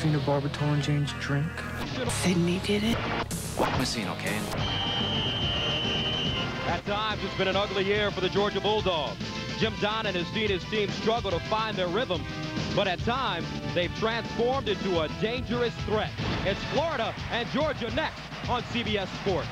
phenobarbital and Jane's drink. Sydney did it. Messine, okay? At times, it's been an ugly year for the Georgia Bulldogs. Jim Donnan has seen his team struggle to find their rhythm, but at times, they've transformed into a dangerous threat. It's Florida and Georgia next on CBS Sports.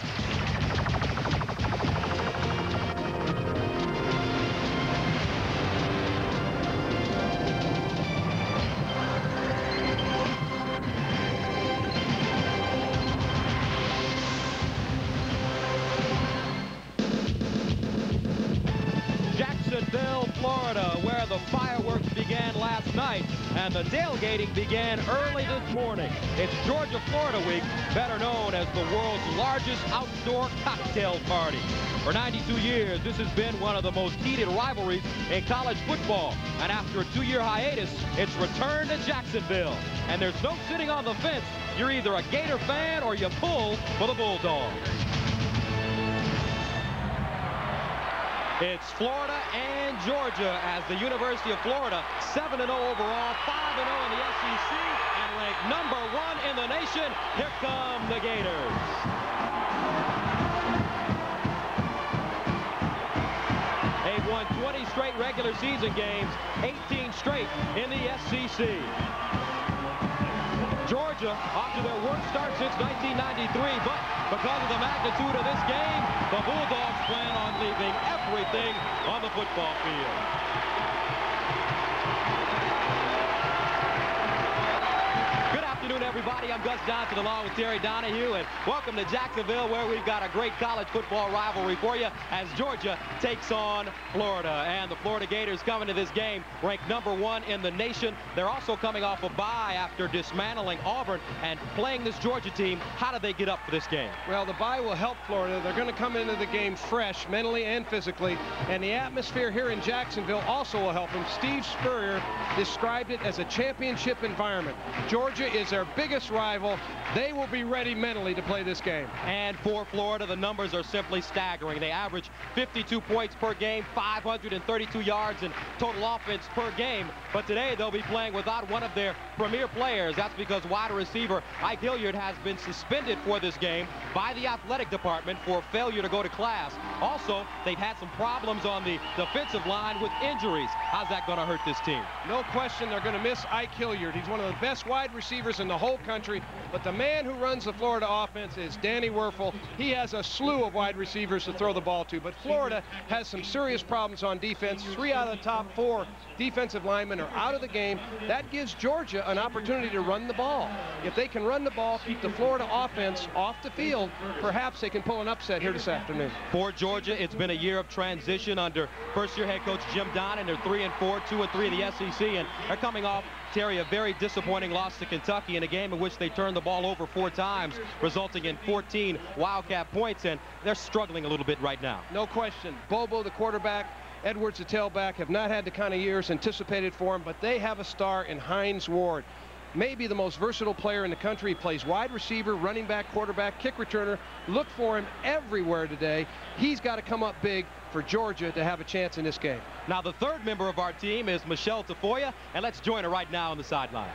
Jacksonville, Florida, where the fireworks began last night and the tailgating began early this morning. It's Georgia-Florida week, better known as the world's largest outdoor cocktail party. For 92 years, this has been one of the most heated rivalries in college football. And after a 2-year hiatus, it's returned to Jacksonville. And there's no sitting on the fence. You're either a Gator fan or you pull for the Bulldogs. It's Florida and Georgia as the University of Florida 7-0 overall, 5-0 in the SEC, and ranked #1 in the nation. Here come the Gators. They've won 20 straight regular season games, 18 straight in the SEC. Georgia off to their worst start since 1993, but because of the magnitude of this game, the Bulldogs plan on leaving everything on the football field. Good afternoon, everybody. I'm Gus Johnson along with Terry Donahue, and welcome to Jacksonville, where we've got a great college football rivalry for you as Georgia takes on Florida. And the Florida Gators coming to this game ranked #1 in the nation. They're also coming off a bye after dismantling Auburn and playing this Georgia team. How do they get up for this game? Well, the bye will help Florida. They're going to come into the game fresh, mentally and physically, and the atmosphere here in Jacksonville also will help them. Steve Spurrier described it as a championship environment. Georgia is their biggest rival. They will be ready mentally to play this game. And for Florida, the numbers are simply staggering. They average 52 points per game, 532 yards in total offense per game. But today they'll be playing without one of their premier players. That's because wide receiver Ike Hilliard has been suspended for this game by the athletic department for failure to go to class. Also, they've had some problems on the defensive line with injuries. How's that going to hurt this team? No question they're going to miss Ike Hilliard. He's one of the best wide receivers in the whole country, but the man who runs the Florida offense is Danny Werfel. He has a slew of wide receivers to throw the ball to, but Florida has some serious problems on defense. 3 out of the top 4 defensive linemen are out of the game. That gives Georgia an opportunity to run the ball. If they can run the ball, keep the Florida offense off the field, perhaps they can pull an upset here this afternoon. For Georgia, it's been a year of transition under first-year head coach Jim Donnan. They're 3-4, 2-3 in the SEC, and they're coming off, Terry, a very disappointing loss to Kentucky in a game in which they turned the ball over 4 times, resulting in 14 Wildcat points, and they're struggling a little bit right now. No question. Bobo, the quarterback, Edwards, the tailback, have not had the kind of years anticipated for him, but they have a star in Hines Ward. Maybe the most versatile player in the country. He plays wide receiver, running back, quarterback, kick returner. Look for him everywhere today. He's got to come up big for Georgia to have a chance in this game. Now, the third member of our team is Michelle Tafoya, and let's join her right now on the sidelines.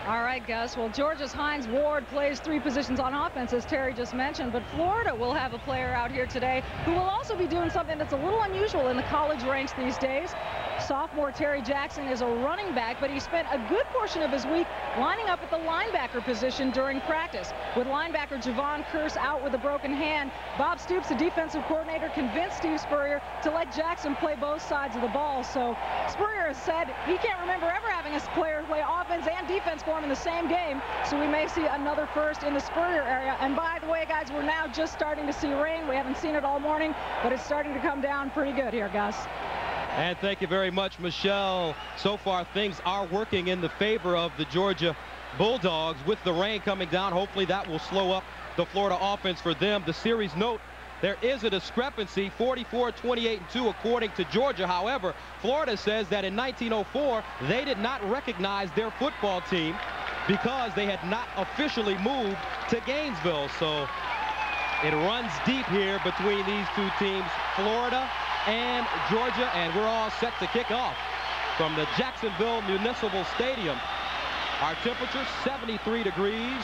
All right, Gus. Well, Georgia's Hines Ward plays 3 positions on offense, as Terry just mentioned, but Florida will have a player out here today who will also be doing something that's a little unusual in the college ranks these days. Sophomore Terry Jackson is a running back, but he spent a good portion of his week lining up at the linebacker position during practice. With linebacker Javon Curse out with a broken hand, Bob Stoops, the defensive coordinator, convinced Steve Spurrier to let Jackson play both sides of the ball. So Spurrier has said he can't remember ever having a player play offense and defense for him in the same game, so we may see another first in the Spurrier area. And by the way, guys, we're now just starting to see rain. We haven't seen it all morning, but it's starting to come down pretty good here, Gus. And thank you very much, Michelle. So far, things are working in the favor of the Georgia Bulldogs. With the rain coming down, hopefully that will slow up the Florida offense for them. The series note, there is a discrepancy, 44, 28, and 2 according to Georgia. However, Florida says that in 1904, they did not recognize their football team because they had not officially moved to Gainesville. So it runs deep here between these 2 teams, Florida and Georgia, and we're all set to kick off from the Jacksonville Municipal Stadium. Our temperature, 73 degrees.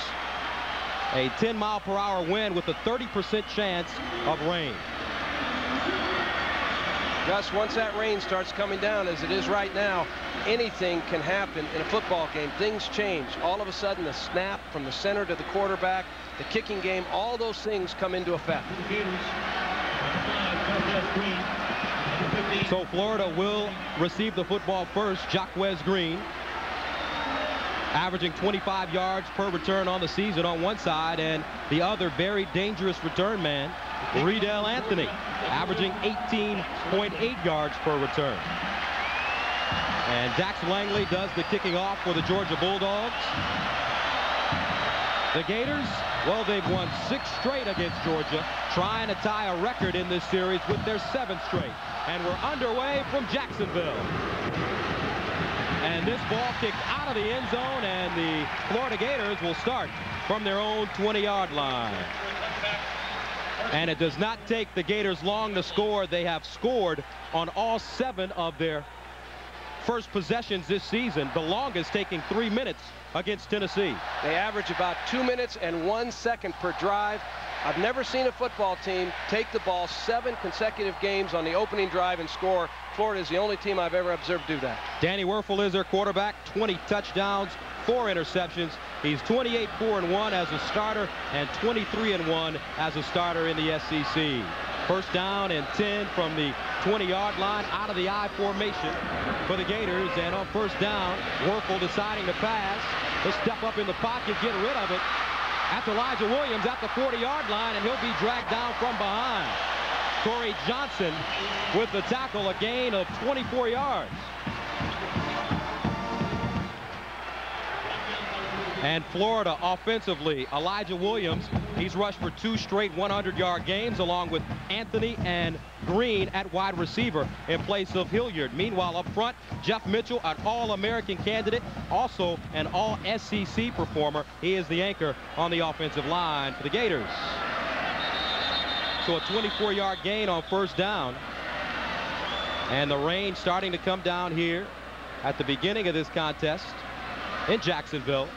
A 10-mile-per-hour wind with a 30% chance of rain. Gus, once that rain starts coming down, as it is right now, anything can happen in a football game. Things change. All of a sudden, the snap from the center to the quarterback, the kicking game, all those things come into effect. So Florida will receive the football first. Jaquez Green, averaging 25 yards per return on the season on one side, and the other very dangerous return man, Riedel Anthony, averaging 18.8 yards per return. And Dax Langley does the kicking off for the Georgia Bulldogs. The Gators, well, they've won 6 straight against Georgia, trying to tie a record in this series with their 7th straight. And we're underway from Jacksonville. And this ball kicked out of the end zone, and the Florida Gators will start from their own 20-yard line. And it does not take the Gators long to score. They have scored on all 7 of their first possessions this season, the longest taking 3 minutes against Tennessee. They average about 2 minutes and 1 second per drive. I've never seen a football team take the ball 7 consecutive games on the opening drive and score. Florida is the only team I've ever observed do that. Danny Wuerffel is their quarterback, 20 touchdowns, 4 interceptions. He's 28-4-1 as a starter and 23-1 as a starter in the SEC. First down and 10 from the 20-yard line out of the I formation for the Gators. And on first down, Wuerffel deciding to pass. He'll step up in the pocket, get rid of it. That's Elijah Williams at the 40-yard line, and he'll be dragged down from behind. Corey Johnson with the tackle, a gain of 24 yards. And Florida offensively, Elijah Williams, he's rushed for 2 straight 100-yard games, along with Anthony and Green at wide receiver in place of Hilliard. Meanwhile, up front, Jeff Mitchell, an All-American candidate, also an All-SEC performer. He is the anchor on the offensive line for the Gators. So a 24-yard gain on first down. And the rain starting to come down here at the beginning of this contest in Jacksonville.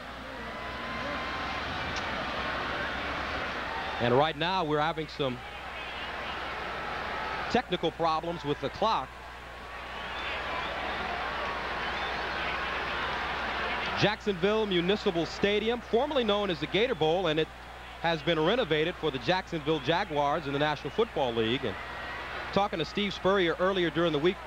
And right now we're having some technical problems with the clock. Jacksonville Municipal Stadium, formerly known as the Gator Bowl, and it has been renovated for the Jacksonville Jaguars in the National Football League. And talking to Steve Spurrier earlier during the week,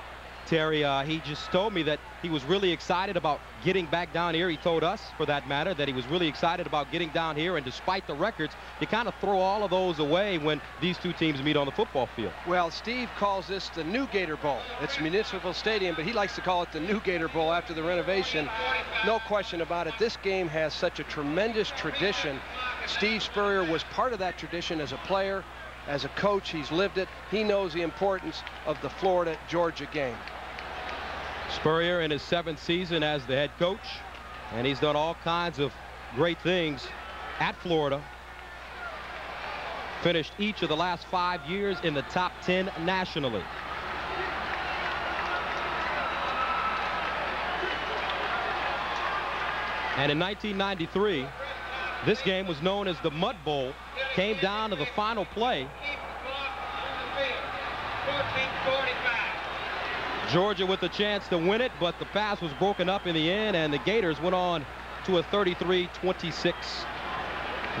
Terry, he just told me that he was really excited about getting back down here. He told us, for that matter, that he was really excited about getting down here, and despite the records, you kind of throw all of those away when these two teams meet on the football field. Well, Steve calls this the new Gator Bowl. It's Municipal Stadium, but he likes to call it the new Gator Bowl after the renovation. No question about it. This game has such a tremendous tradition. Steve Spurrier was part of that tradition as a player. As a coach, he's lived it. He knows the importance of the Florida-Georgia game. Spurrier in his 7th season as the head coach, and he's done all kinds of great things at Florida. Finished each of the last 5 years in the top 10 nationally. And in 1993, this game was known as the Mud Bowl. Came down to the final play. Georgia with a chance to win it, but the pass was broken up in the end, and the Gators went on to a 33-26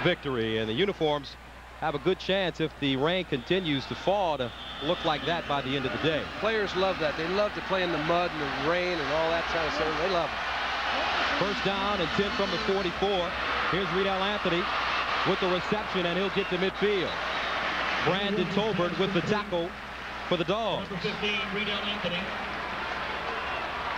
victory. And the uniforms have a good chance, if the rain continues to fall, to look like that by the end of the day. Players love that. They love to play in the mud and the rain and all that kind of stuff. They love it. First down and 10 from the 44. Here's Riedel Anthony with the reception, and he'll get to midfield. Brandon Tolbert with the tackle for the Dogs.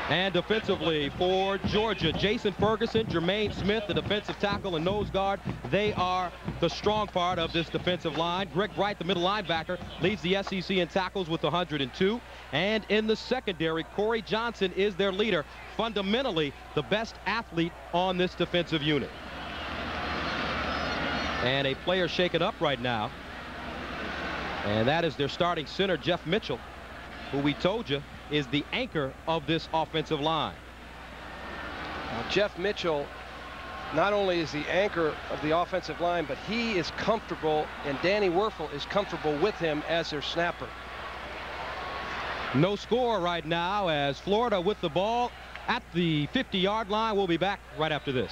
And defensively for Georgia, Jason Ferguson, Jermaine Smith, the defensive tackle and nose guard. They are the strong part of this defensive line. Greg Bright, the middle linebacker, leads the SEC in tackles with 102. And in the secondary, Corey Johnson is their leader, fundamentally the best athlete on this defensive unit. And a player shaken up right now, and that is their starting center, Jeff Mitchell, who we told you is the anchor of this offensive line. Jeff Mitchell not only is the anchor of the offensive line, but he is comfortable, and Danny Wuerffel is comfortable with him as their snapper. No score right now as Florida with the ball at the 50-yard line. We'll be back right after this.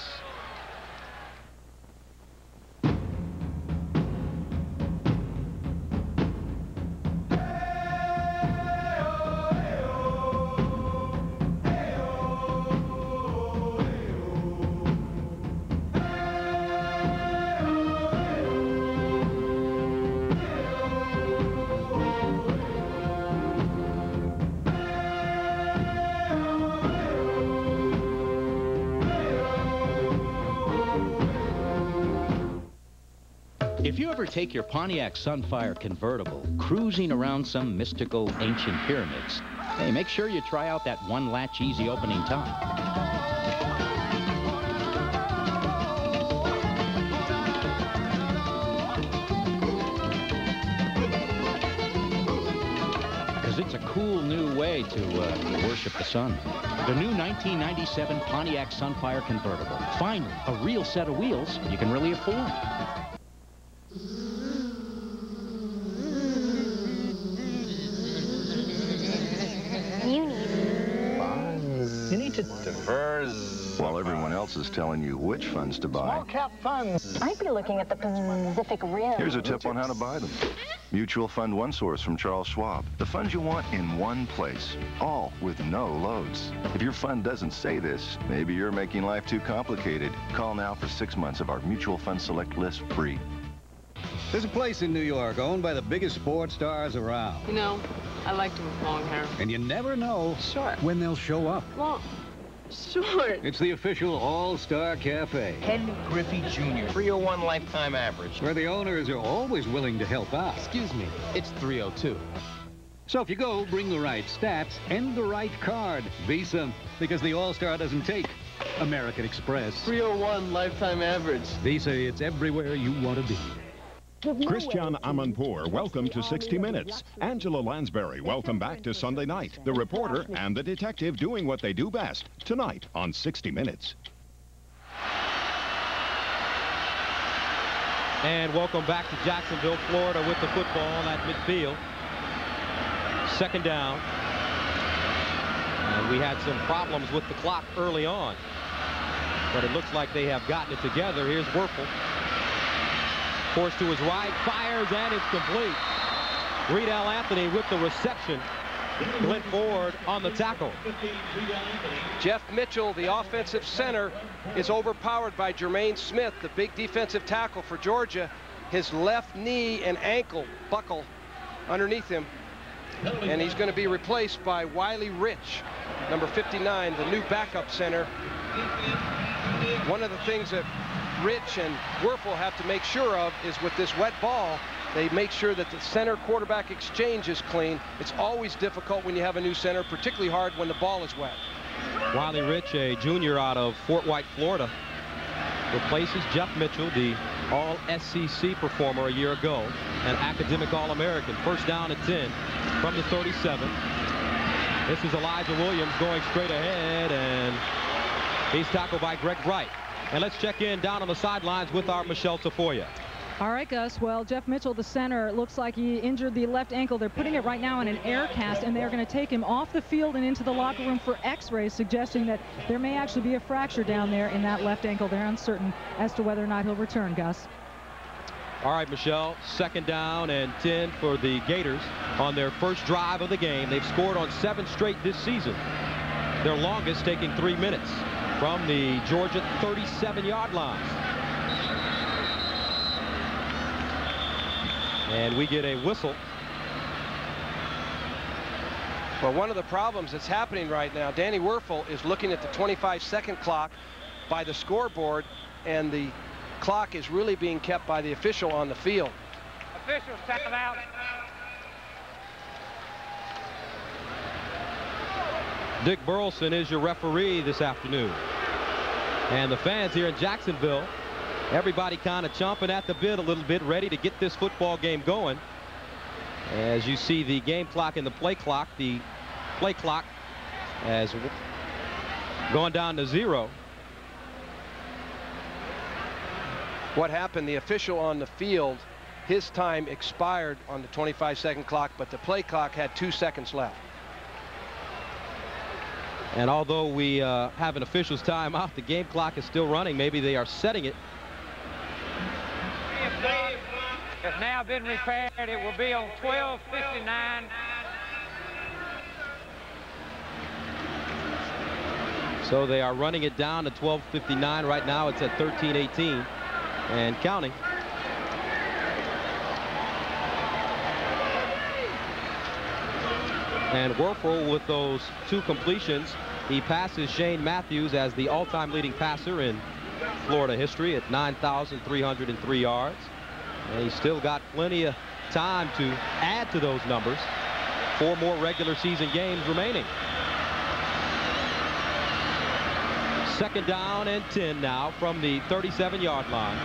If you ever take your Pontiac Sunfire convertible cruising around some mystical ancient pyramids, hey, make sure you try out that one latch easy opening top. Because it's a cool new way to worship the sun. The new 1997 Pontiac Sunfire convertible. Finally, a real set of wheels you can really afford. You need to diverse. While everyone else is telling you which funds to buy. Small cap funds. I'd be looking at the Pacific Rim. Here's a tip on how to buy them. Mutual Fund One Source from Charles Schwab. The funds you want in one place, all with no loads. If your fund doesn't say this, maybe you're making life too complicated. Call now for 6 months of our Mutual Fund Select list free. There's a place in New York owned by the biggest sports stars around. You know, I liked him with long hair. And you never know when they'll show up. Well, sure. It's the official All-Star Cafe, Ken Griffey Jr. 301 lifetime average. where the owners are always willing to help out. Excuse me, it's 302. So if you go, bring the right stats and the right card. Visa, because the All-Star doesn't take American Express. 301 lifetime average. Visa, it's everywhere you want to be. Christian Amanpour, welcome to 60 Minutes. Angela Lansbury, welcome back to Sunday Night. The reporter and the detective doing what they do best. Tonight on 60 Minutes. And welcome back to Jacksonville, Florida with the football at midfield. Second down. And we had some problems with the clock early on. But it looks like they have gotten it together. Here's Wuerffel. Forced to his right, fires, and it's complete. Reidel Anthony with the reception. Clint Ford on the tackle. Jeff Mitchell, the offensive center, is overpowered by Jermaine Smith, the big defensive tackle for Georgia. His left knee and ankle buckle underneath him. And he's going to be replaced by Wiley Rich, number 59, the new backup center. One of the things that Rich and Wuerffel have to make sure of is with this wet ball, they make sure that the center quarterback exchange is clean. It's always difficult when you have a new center, particularly hard when the ball is wet. Wiley Rich, a junior out of Fort White, Florida, replaces Jeff Mitchell, the All-SEC performer a year ago, an academic All-American. First down at 10 from the 37. This is Elijah Williams going straight ahead, and he's tackled by Greg Wright. And let's check in down on the sidelines with our Michelle Tafoya. All right, Gus. Well, Jeff Mitchell, the center, looks like he injured the left ankle. They're putting it right now in an air cast, and they're going to take him off the field and into the locker room for x-rays, suggesting that there may actually be a fracture down there in that left ankle. They're uncertain as to whether or not he'll return, Gus. All right, Michelle, second down and 10 for the Gators on their first drive of the game. They've scored on 7 straight this season, their longest taking 3 minutes from the Georgia 37-yard line. And we get a whistle. Well, one of the problems that's happening right now, Danny Wuerffel is looking at the 25-second clock by the scoreboard, and the clock is really being kept by the official on the field. Officials, time out. Dick Burleson is your referee this afternoon. And the fans here in Jacksonville, everybody kind of chomping at the bit a little bit, ready to get this football game going. As you see the game clock and the play clock has gone down to 0. What happened, the official on the field, his time expired on the 25-second clock, but the play clock had 2 seconds left. And although we have an official's timeout, the game clock is still running. Maybe they are setting it. Has now been repaired. It will be on 12:59. So they are running it down to 12:59. Right now it's at 13:18 and counting. And Wuerffel with those 2 completions, he passes Shane Matthews as the all-time leading passer in Florida history at 9,303 yards. And he's still got plenty of time to add to those numbers. 4 more regular season games remaining. 2nd down and 10 now from the 37-yard line.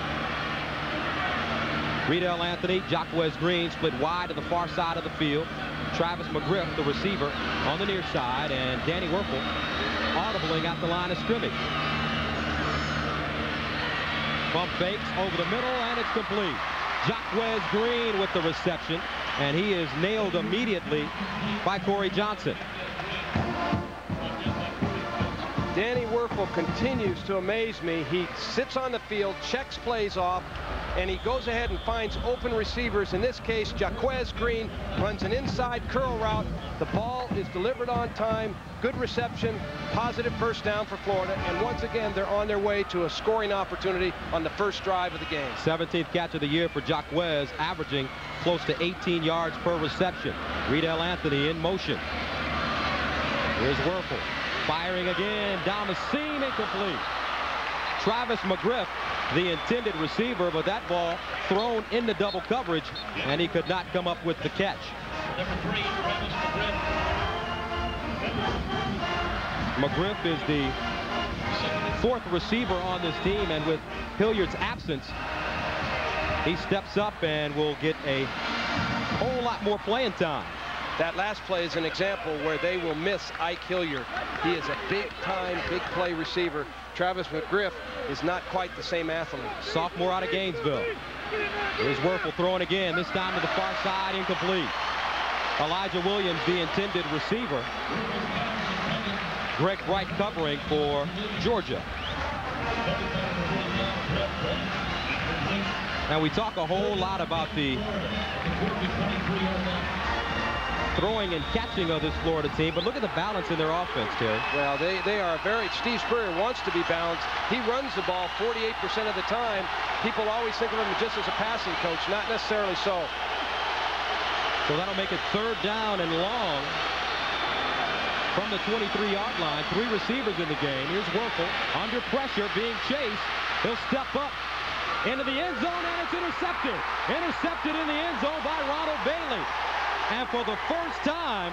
Riedel Anthony, Jaquez Green split wide to the far side of the field. Travis McGriff, the receiver, on the near side, and Danny Wuerffel audibling at the line of scrimmage. Pump fakes over the middle, and it's complete. Jaquez Green with the reception, and he is nailed immediately by Corey Johnson. Danny Wuerffel continues to amaze me. He sits on the field, checks plays off, and he goes ahead and finds open receivers. In this case, Jaquez Green runs an inside curl route. The ball is delivered on time. Good reception, positive first down for Florida. And once again, they're on their way to a scoring opportunity on the first drive of the game. 17th catch of the year for Jaquez, averaging close to 18 yards per reception. Riedel Anthony in motion. Here's Wuerffel. Firing again, down the seam, incomplete. Travis McGriff, the intended receiver, but that ball thrown into double coverage, and he could not come up with the catch. Number 3, Travis McGriff is the 4th receiver on this team, and with Hilliard's absence, he steps up and will get a whole lot more playing time. That last play is an example where they will miss Ike Hilliard. He is a big-time, big-play receiver. Travis McGriff is not quite the same athlete. Sophomore out of Gainesville. Here's Wuerffel throwing again, this time to the far side, incomplete. Elijah Williams, the intended receiver. Greg Bright covering for Georgia. Now we talk a whole lot about the throwing and catching of this Florida team, but look at the balance in their offense, Terry. Well, they are very, Steve Spurrier wants to be balanced. He runs the ball 48% of the time. People always think of him just as a passing coach, not necessarily so. So that'll make it 3rd down and long from the 23-yard line. 3 receivers in the game. Here's Wuerffel under pressure, being chased. He'll step up into the end zone, and it's intercepted. Intercepted in the end zone by Ronald Bailey. And for the first time,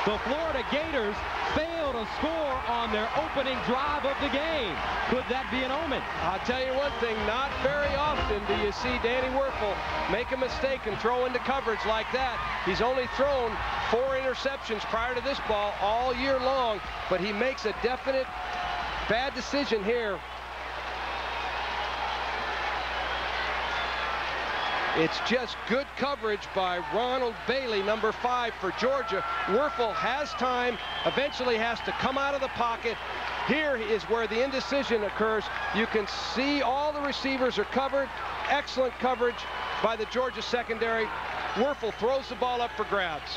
the Florida Gators fail to score on their opening drive of the game. Could that be an omen? I'll tell you one thing, not very often do you see Danny Wuerffel make a mistake and throw into coverage like that. He's only thrown 4 interceptions prior to this ball all year long, but he makes a definite bad decision here. It's just good coverage by Ronald Bailey, number 5 for Georgia. Wuerffel has time, eventually has to come out of the pocket. Here is where the indecision occurs. You can see all the receivers are covered. Excellent coverage by the Georgia secondary. Wuerffel throws the ball up for grabs.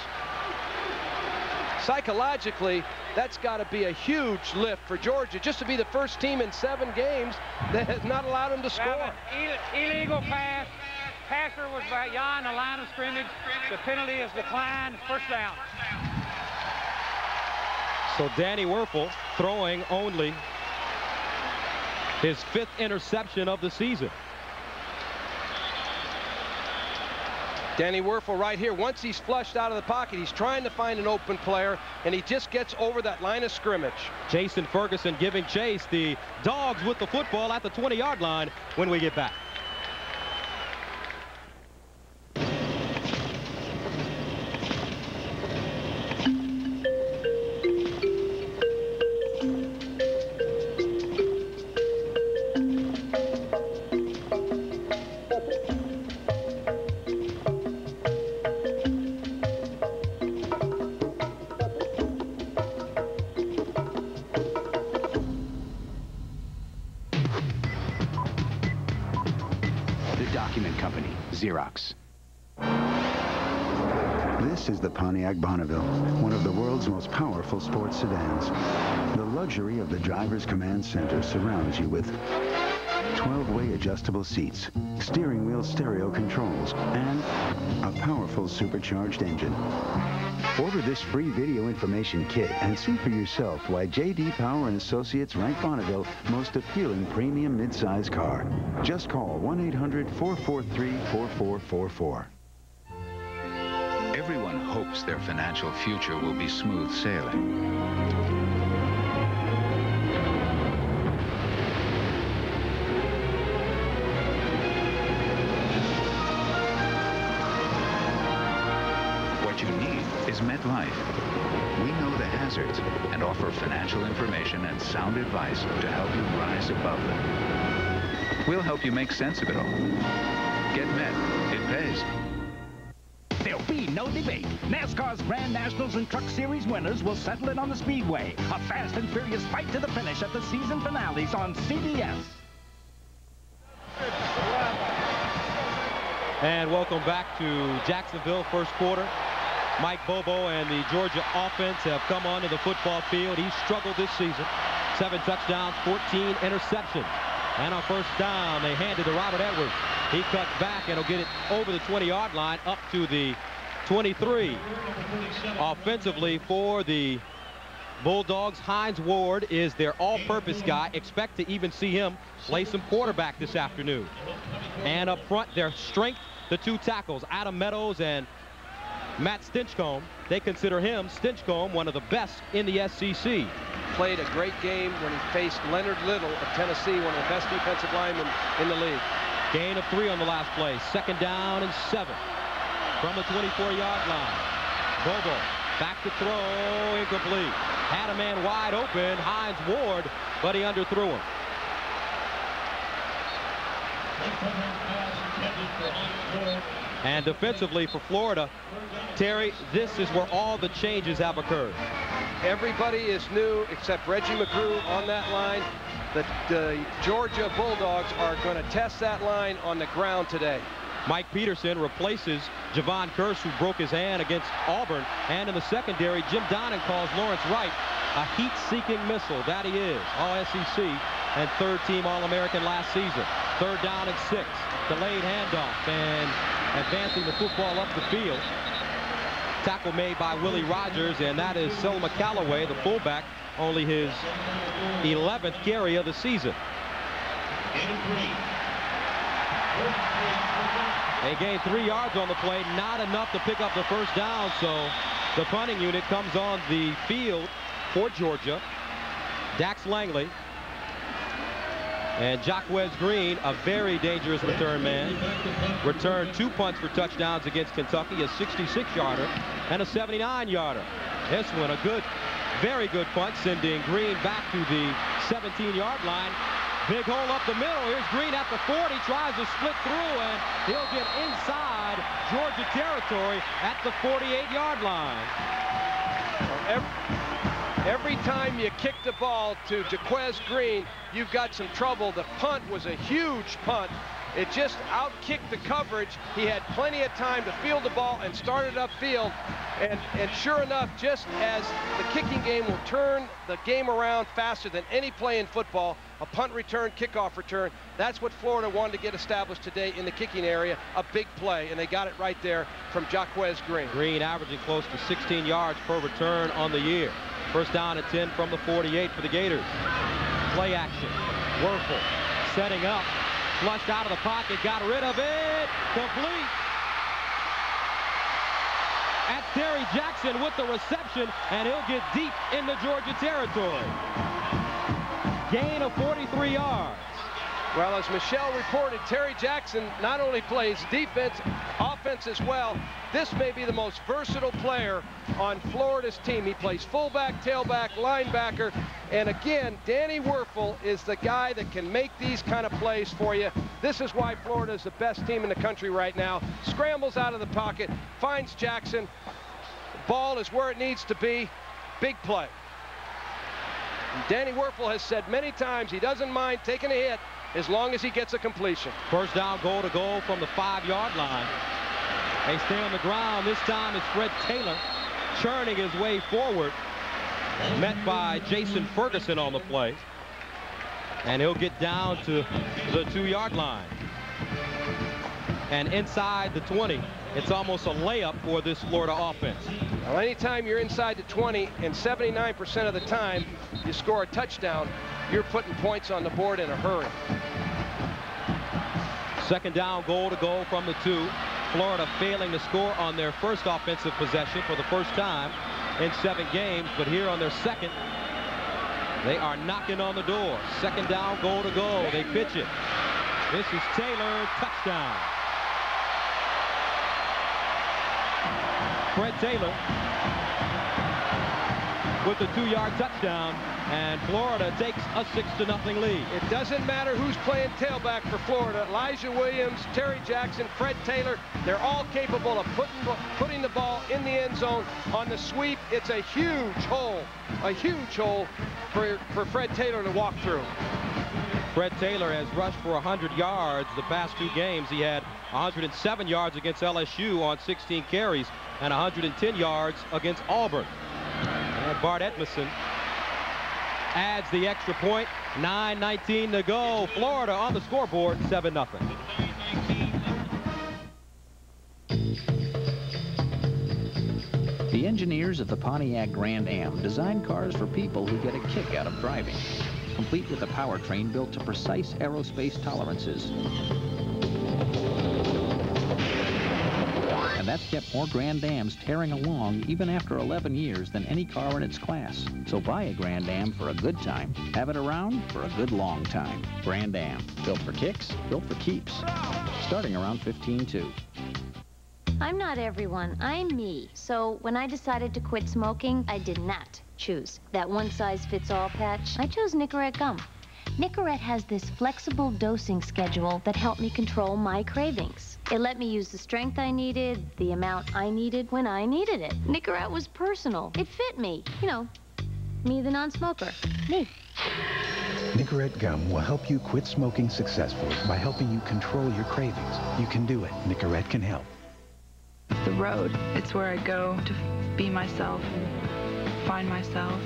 Psychologically, that's got to be a huge lift for Georgia, just to be the first team in 7 games that has not allowed them to score. Illegal pass. Passer was beyond the line of scrimmage. The penalty is declined. First down. So Danny Wuerffel throwing only his 5th interception of the season. Danny Wuerffel right here. Once he's flushed out of the pocket, he's trying to find an open player, and he just gets over that line of scrimmage. Jason Ferguson giving chase. The Dogs with the football at the 20-yard line when we get back. document company, Xerox. This is the Pontiac Bonneville, one of the world's most powerful sports sedans. The luxury of the driver's command center surrounds you with 12-way adjustable seats, steering wheel stereo controls, and a powerful supercharged engine. Order this free video information kit and see for yourself why J.D. Power and Associates rank Bonneville most appealing premium midsize car. Just call 1-800-443-4444. Everyone hopes their financial future will be smooth sailing. What you need is MetLife. We know the hazards and offer financial information and sound advice to help you rise above them. We'll help you make sense of it all. Get Met. It pays. There'll be no debate. NASCAR's Grand Nationals and Truck Series winners will settle it on the Speedway. A fast and furious fight to the finish at the season finales on CBS. And welcome back to Jacksonville, first quarter. Mike Bobo and the Georgia offense have come onto the football field. He's struggled this season. 7 touchdowns, 14 interceptions. And on first down, they hand it to Robert Edwards. He cuts back and will get it over the 20-yard line up to the 23. Offensively for the Bulldogs, Hines Ward is their all-purpose guy. Expect to even see him play some quarterback this afternoon. And up front, their strength, the 2 tackles, Adam Meadows and Matt Stinchcomb. They consider him, Stinchcomb, one of the best in the SEC. Played a great game when he faced Leonard Little of Tennessee, one of the best defensive linemen in the league. Gain of 3 on the last play. 2nd down and 7 from the 24-yard line. Bobo back to throw, incomplete. Had a man wide open, Hines Ward, but he underthrew him. And defensively for Florida, Terry, this is where all the changes have occurred. Everybody is new except Reggie McGrew on that line. The Georgia Bulldogs are going to test that line on the ground today. Mike Peterson replaces Javon Kearse, who broke his hand against Auburn. And in the secondary, Jim Donnan calls Lawrence Wright a heat-seeking missile. That he is. All-SEC and 3rd-team All-American last season. 3rd down and 6. Delayed handoff and advancing the football up the field. Tackle made by Willie Rogers, and that is Selma Callaway, the fullback, only his 11th carry of the season. They gained 3 yards on the play, not enough to pick up the first down, so the punting unit comes on the field for Georgia. Dax Langley and Jaquez Green, a very dangerous return man, returned 2 punts for touchdowns against Kentucky, a 66-yarder and a 79-yarder. This one a good, very good punt, sending Green back to the 17-yard line. Big hole up the middle. Here's Green at the 40, tries to split through, and he'll get inside Georgia territory at the 48-yard line. Every time you kick the ball to Jaquez Green, you've got some trouble. The punt was a huge punt. It just out-kicked the coverage. He had plenty of time to field the ball and start it upfield. And sure enough, just as the kicking game will turn the game around faster than any play in football, a punt return, kickoff return, that's what Florida wanted to get established today in the kicking area, a big play, and they got it right there from Jaquez Green. Green averaging close to 16 yards per return on the year. First down at 10 from the 48 for the Gators. Play action. Wuerffel setting up. Flushed out of the pocket. Got rid of it. Complete. That's Terry Jackson with the reception, and he'll get deep in the Georgia territory. Gain of 43 yards. Well, as Michelle reported, Terry Jackson not only plays defense, offense as well. This may be the most versatile player on Florida's team. He plays fullback, tailback, linebacker. And again, Danny Wuerffel is the guy that can make these kind of plays for you. This is why Florida is the best team in the country right now. Scrambles out of the pocket, finds Jackson. The ball is where it needs to be. Big play. And Danny Wuerffel has said many times he doesn't mind taking a hit as long as he gets a completion. First down, goal to goal from the 5-yard line. They stay on the ground. This time it's Fred Taylor churning his way forward, met by Jason Ferguson on the play. And he'll get down to the 2-yard line. And inside the 20, it's almost a layup for this Florida offense. Well, anytime you're inside the 20 and 79% of the time you score a touchdown, you're putting points on the board in a hurry. Second down, goal to goal from the 2. Florida failing to score on their first offensive possession for the first time in 7 games, but here on their second, they are knocking on the door. Second down, goal to goal. They pitch it. This is Taylor, touchdown. Fred Taylor with the 2-yard touchdown, and Florida takes a 6-0 lead. It doesn't matter who's playing tailback for Florida. Elijah Williams, Terry Jackson, Fred Taylor, they're all capable of putting the ball in the end zone. On the sweep, it's a huge hole for Fred Taylor to walk through. Fred Taylor has rushed for 100 yards the past 2 games. He had 107 yards against LSU on 16 carries and 110 yards against Auburn. And Bart Edmondson adds the extra point. 9:19 to go. Florida on the scoreboard, 7-0. The engineers of the Pontiac Grand Am design cars for people who get a kick out of driving, complete with a powertrain built to precise aerospace tolerances. And that's kept more Grand Ams tearing along even after 11 years than any car in its class. So buy a Grand Am for a good time. Have it around for a good long time. Grand Am, built for kicks, built for keeps. Starting around 15.2. I'm not everyone, I'm me. So when I decided to quit smoking, I did not choose that one-size-fits-all patch. I chose Nicorette gum. Nicorette has this flexible dosing schedule that helped me control my cravings. It let me use the strength I needed, the amount I needed, when I needed it. Nicorette was personal. It fit me. You know, me the non-smoker. Me. Nicorette gum will help you quit smoking successfully by helping you control your cravings. You can do it. Nicorette can help. The road, it's where I go to be myself and find myself.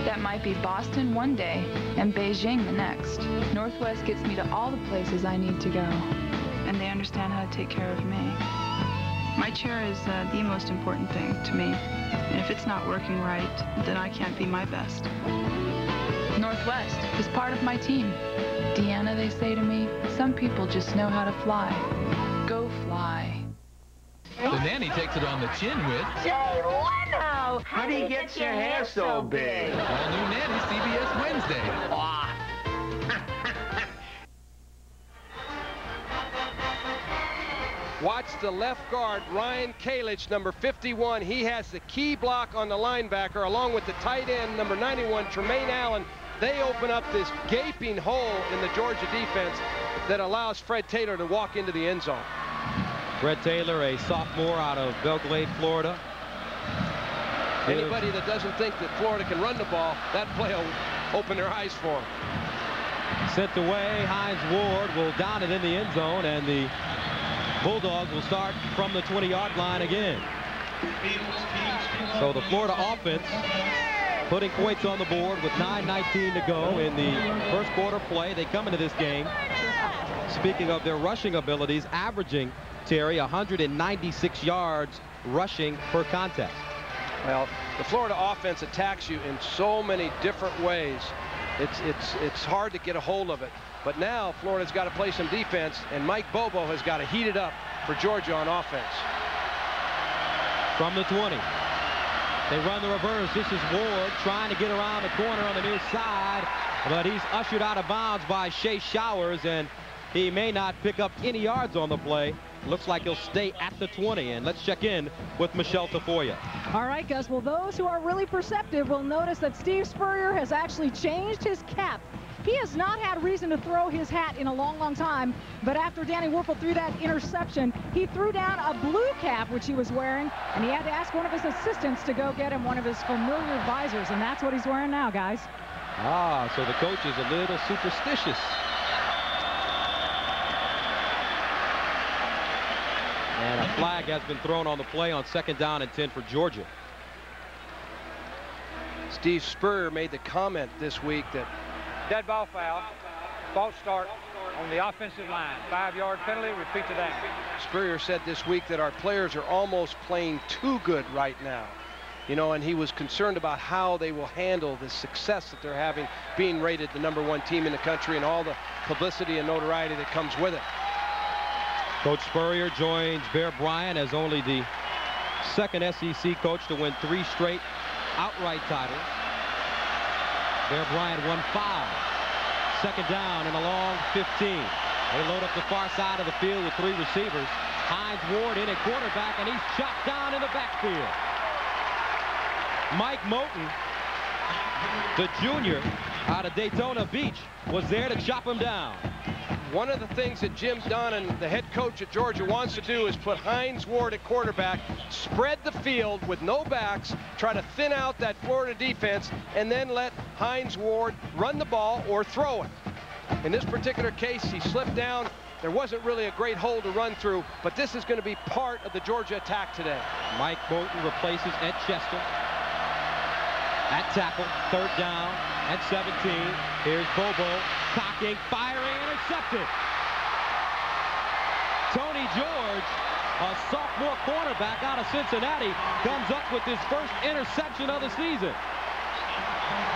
That might be Boston one day and Beijing the next. Northwest gets me to all the places I need to go, and they understand how to take care of me. My chair is the most important thing to me, and if it's not working right, then I can't be my best. Northwest is part of my team. Deanna, they say to me, some people just know how to fly. Go fly. The nanny takes it on the chin with... Jay Leno! How do you get your hair so big? All new nanny, CBS Wednesday. Watch the left guard, Ryan Kalich, number 51. He has the key block on the linebacker, along with the tight end, number 91, Tremaine Allen. They open up this gaping hole in the Georgia defense that allows Fred Taylor to walk into the end zone. Fred Taylor, a sophomore out of Belgrade, Florida. Anybody that doesn't think that Florida can run the ball, that play will open their eyes for them. Sent away, Hines Ward will down it in the end zone, and the Bulldogs will start from the 20-yard line again. So the Florida offense putting points on the board with 9:19 to go in the first quarter play. They come into this game, speaking of their rushing abilities, averaging, Terry, 196 yards rushing per contest. Well, the Florida offense attacks you in so many different ways. It's hard to get a hold of it. But now Florida's got to play some defense, and Mike Bobo has got to heat it up for Georgia on offense. From the 20, they run the reverse. This is Ward trying to get around the corner on the near side, but he's ushered out of bounds by Shea Showers, and he may not pick up any yards on the play. Looks like he'll stay at the 20, and let's check in with Michelle Tafoya. All right, Gus. Well, those who are really perceptive will notice that Steve Spurrier has actually changed his cap. He has not had reason to throw his hat in a long, long time, but after Danny Wuerffel threw that interception, he threw down a blue cap, which he was wearing, and he had to ask one of his assistants to go get him one of his familiar visors, and that's what he's wearing now, guys. So the coach is a little superstitious. And a flag has been thrown on the play on 2nd down and 10 for Georgia. Steve Spurrier made the comment this week that dead ball foul, false start on the offensive line, 5-yard penalty, repeat the down. Spurrier said this week that our players are almost playing too good right now. You know, and he was concerned about how they will handle the success that they're having, being rated the #1 team in the country and all the publicity and notoriety that comes with it. Coach Spurrier joins Bear Bryant as only the 2nd SEC coach to win 3 straight outright titles. Bear Bryant won 5. 2nd down and a long 15. They load up the far side of the field with 3 receivers. Hines Ward in at quarterback, and he's chopped down in the backfield. Mike Moten, the junior out of Daytona Beach, was there to chop him down. One of the things that Jim Donnan, the head coach at Georgia, wants to do is put Hines Ward at quarterback, spread the field with no backs, try to thin out that Florida defense, and then let Hines Ward run the ball or throw it. In this particular case, he slipped down. There wasn't really a great hole to run through, but this is going to be part of the Georgia attack today. Mike Moten replaces Ed Chester at tackle, 3rd down and 17. Here's Bobo, cocking, firing, intercepted. Tony George, a sophomore cornerback out of Cincinnati, comes up with his first interception of the season.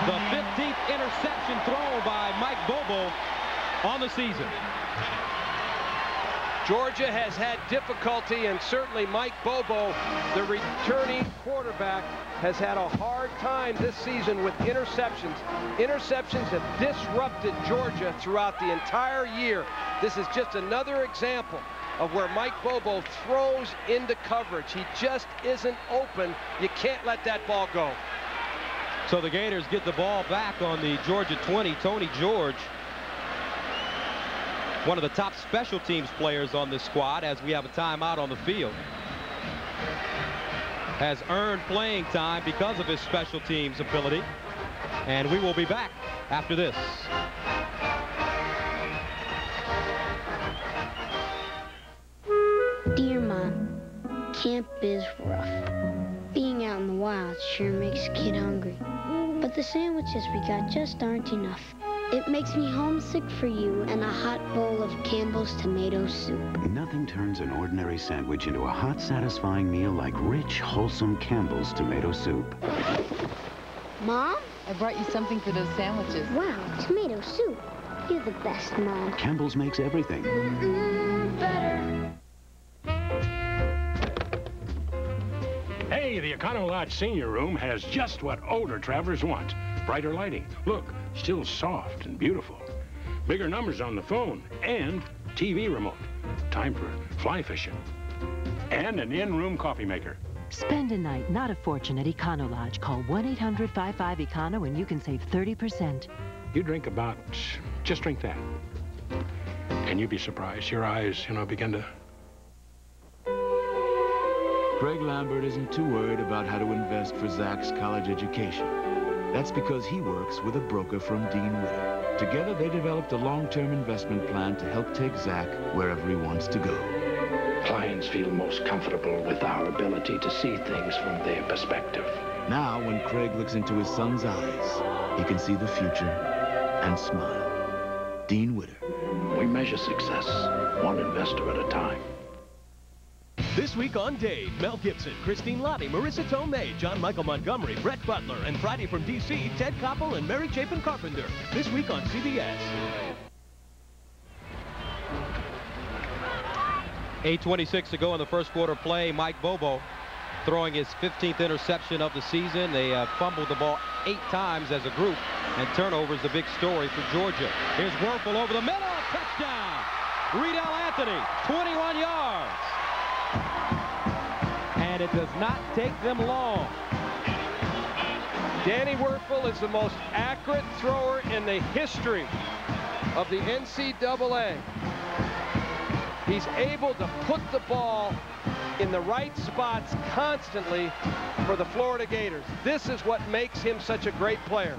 The 15th interception thrown by Mike Bobo on the season. Georgia has had difficulty, and certainly Mike Bobo, the returning quarterback, has had a hard time this season with interceptions. Interceptions have disrupted Georgia throughout the entire year. This is just another example of where Mike Bobo throws into coverage. He just isn't open. You can't let that ball go. So the Gators get the ball back on the Georgia 20. Tony George, one of the top special teams players on this squad, as we have a timeout on the field, has earned playing time because of his special teams ability. And we will be back after this. Dear Mom, camp is rough. Being out in the wild sure makes a kid hungry. But the sandwiches we got just aren't enough. It makes me homesick for you and a hot bowl of Campbell's tomato soup. Nothing turns an ordinary sandwich into a hot, satisfying meal like rich, wholesome Campbell's tomato soup. Mom? I brought you something for those sandwiches. Wow, tomato soup. You're the best, Mom. Campbell's makes everything better. Hey, the Econo Lodge Senior Room has just what older travelers want. Brighter lighting. Look, still soft and beautiful. Bigger numbers on the phone and TV remote. Time for fly fishing. And an in-room coffee maker. Spend a night, not a fortune, at Econo Lodge. Call 1-800-55-ECONO and you can save 30%. You drink about, just drink that. And you'd be surprised. Your eyes, begin to... Craig Lambert isn't too worried about how to invest for Zach's college education. That's because he works with a broker from Dean Witter. Together, they developed a long-term investment plan to help take Zach wherever he wants to go. Clients feel most comfortable with our ability to see things from their perspective. Now, when Craig looks into his son's eyes, he can see the future and smile. Dean Witter. We measure success one investor at a time. This week on Dave, Mel Gibson, Christine Lottie, Marissa Tomei, John Michael Montgomery, Brett Butler, and Friday from D.C., Ted Koppel and Mary Chapin Carpenter. This week on CBS. 8:26 to go in the first quarter play. Mike Bobo throwing his 15th interception of the season. They fumbled the ball 8 times as a group, and turnover is the big story for Georgia. Here's Wuerffel over the middle, touchdown! Riedel Anthony, 21 yards. And it does not take them long. Danny Wuerffel is the most accurate thrower in the history of the NCAA. He's able to put the ball in the right spots constantly for the Florida Gators. This is what makes him such a great player.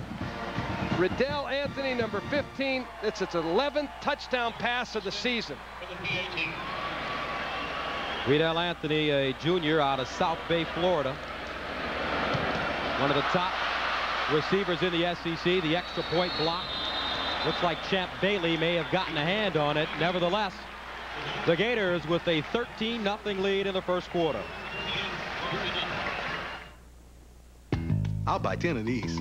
Riddell Anthony, number 15. It's its 11th touchdown pass of the season. Riddell Anthony, a junior out of South Bay, Florida. One of the top receivers in the SEC. The extra point block. Looks like Champ Bailey may have gotten a hand on it. Nevertheless, the Gators with a 13-0 lead in the first quarter. I'll buy 10 of these.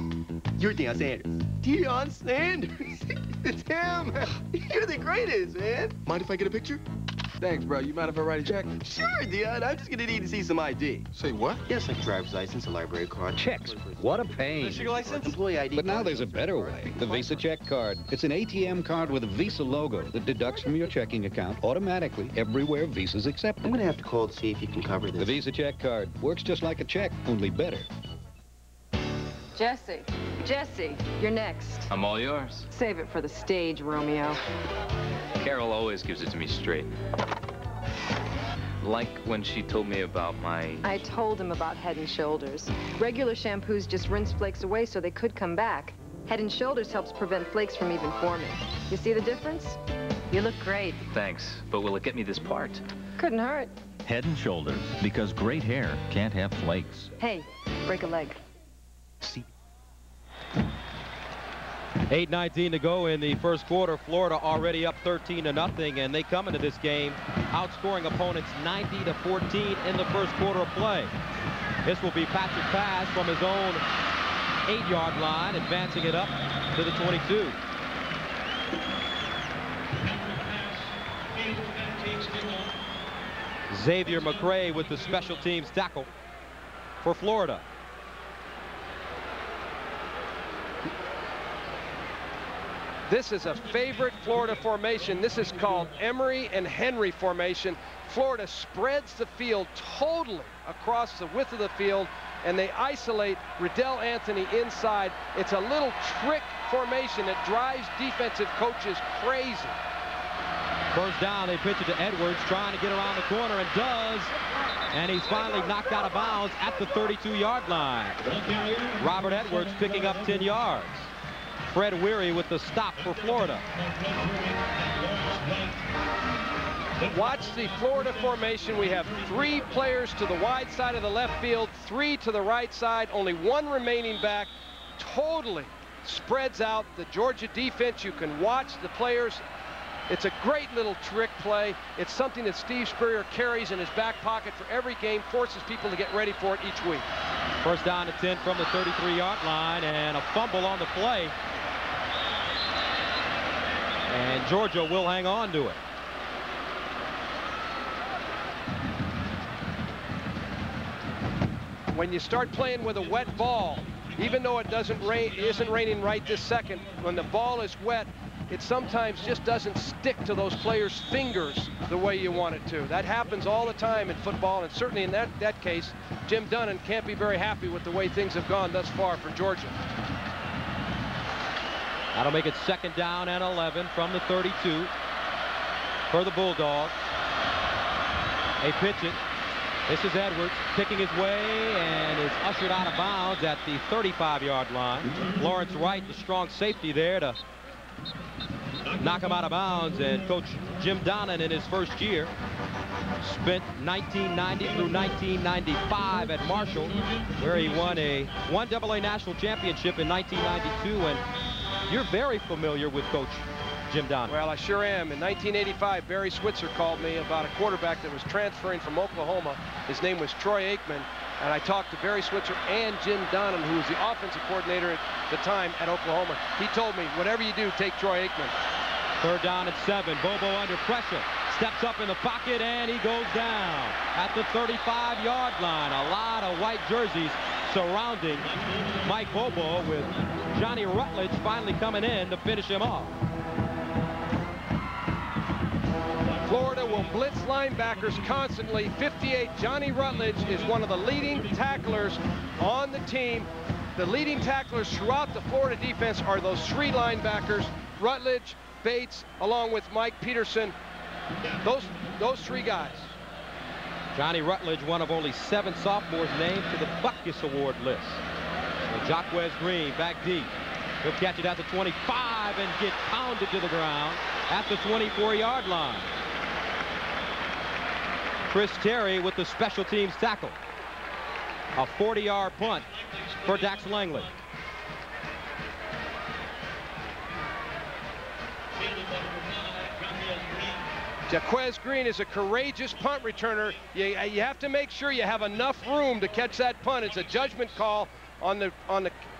You're Deion Sanders. Deion Sanders? It's him. You're the greatest, man. Mind if I get a picture? Thanks, bro. You mind if I write a check? Sure, Deion. I'm just gonna need to see some ID. Say what? Yes, like a driver's license, a library card. Checks. What a pain. Fishing license? Employee ID. But now there's a better way. The Visa Check Card. It's an ATM card with a Visa logo that deducts from your checking account automatically everywhere Visa's accepted. I'm gonna have to call to see if you can cover this. The Visa Check Card works just like a check, only better. Jesse, you're next. I'm all yours. Save it for the stage, Romeo. Carol always gives it to me straight. Like when she told me about my... I told him about Head & Shoulders. Regular shampoos just rinse flakes away so they could come back. Head & Shoulders helps prevent flakes from even forming. You see the difference? You look great. Thanks, but will it get me this part? Couldn't hurt. Head & Shoulders, because great hair can't have flakes. Hey, break a leg. 8:19 to go in the first quarter. Florida already up 13-0, and they come into this game outscoring opponents 90-14 in the first quarter of play. This will be Patrick Pass from his own 8-yard line, advancing it up to the 22. Xavier McCray with the special teams tackle for Florida. This is a favorite Florida formation. This is called Emery and Henry formation. Florida spreads the field totally across the width of the field, and they isolate Riddell Anthony inside. It's a little trick formation that drives defensive coaches crazy. First down, they pitch it to Edwards, trying to get around the corner, and does. And he's finally knocked out of bounds at the 32-yard line. Robert Edwards picking up 10 yards. Fred Weary with the stop for Florida. Watch the Florida formation. We have 3 players to the wide side of the left field, 3 to the right side, only 1 remaining back. Totally spreads out the Georgia defense. You can watch the players. It's a great little trick play. It's something that Steve Spurrier carries in his back pocket for every game, forces people to get ready for it each week. First down to 10 from the 33-yard line, and a fumble on the play. And Georgia will hang on to it. When you start playing with a wet ball, even though it isn't raining right this second, when the ball is wet, it sometimes just doesn't stick to those players' fingers the way you want it to. That happens all the time in football, and certainly in that case, Jim Dunnan can't be very happy with the way things have gone thus far for Georgia. That'll make it second down and 11 from the 32 for the Bulldogs. They pitch it. This is Edwards picking his way and is ushered out of bounds at the 35-yard line. Lawrence Wright, the strong safety there to knock him out of bounds. And Coach Jim Donnan in his first year spent 1990 through 1995 at Marshall, where he won a AA national championship in 1992. And you're very familiar with Coach Jim Donnan. Well, I sure am. In 1985, Barry Switzer called me about a quarterback that was transferring from Oklahoma. His name was Troy Aikman, and I talked to Barry Switzer and Jim Donnan, who was the offensive coordinator at the time at Oklahoma. He told me, whatever you do, take Troy Aikman. Third down and 7. Bobo under pressure. Steps up in the pocket, and he goes down at the 35-yard line. A lot of white jerseys surrounding Mike Bobo, with Johnny Rutledge finally coming in to finish him off. Florida will blitz linebackers constantly. 58, Johnny Rutledge is one of the leading tacklers on the team. The leading tacklers throughout the Florida defense are those 3 linebackers, Rutledge, Bates, along with Mike Peterson. Those 3 guys. Johnny Rutledge, one of only 7 sophomores named to the Butkus Award list. So Jacquez Green back deep. He'll catch it at the 25 and get pounded to the ground at the 24-yard line. Chris Terry with the special teams tackle. A 40-yard punt for Dax Langley. Jaquez Green is a courageous punt returner. You have to make sure you have enough room to catch that punt. It's a judgment call on the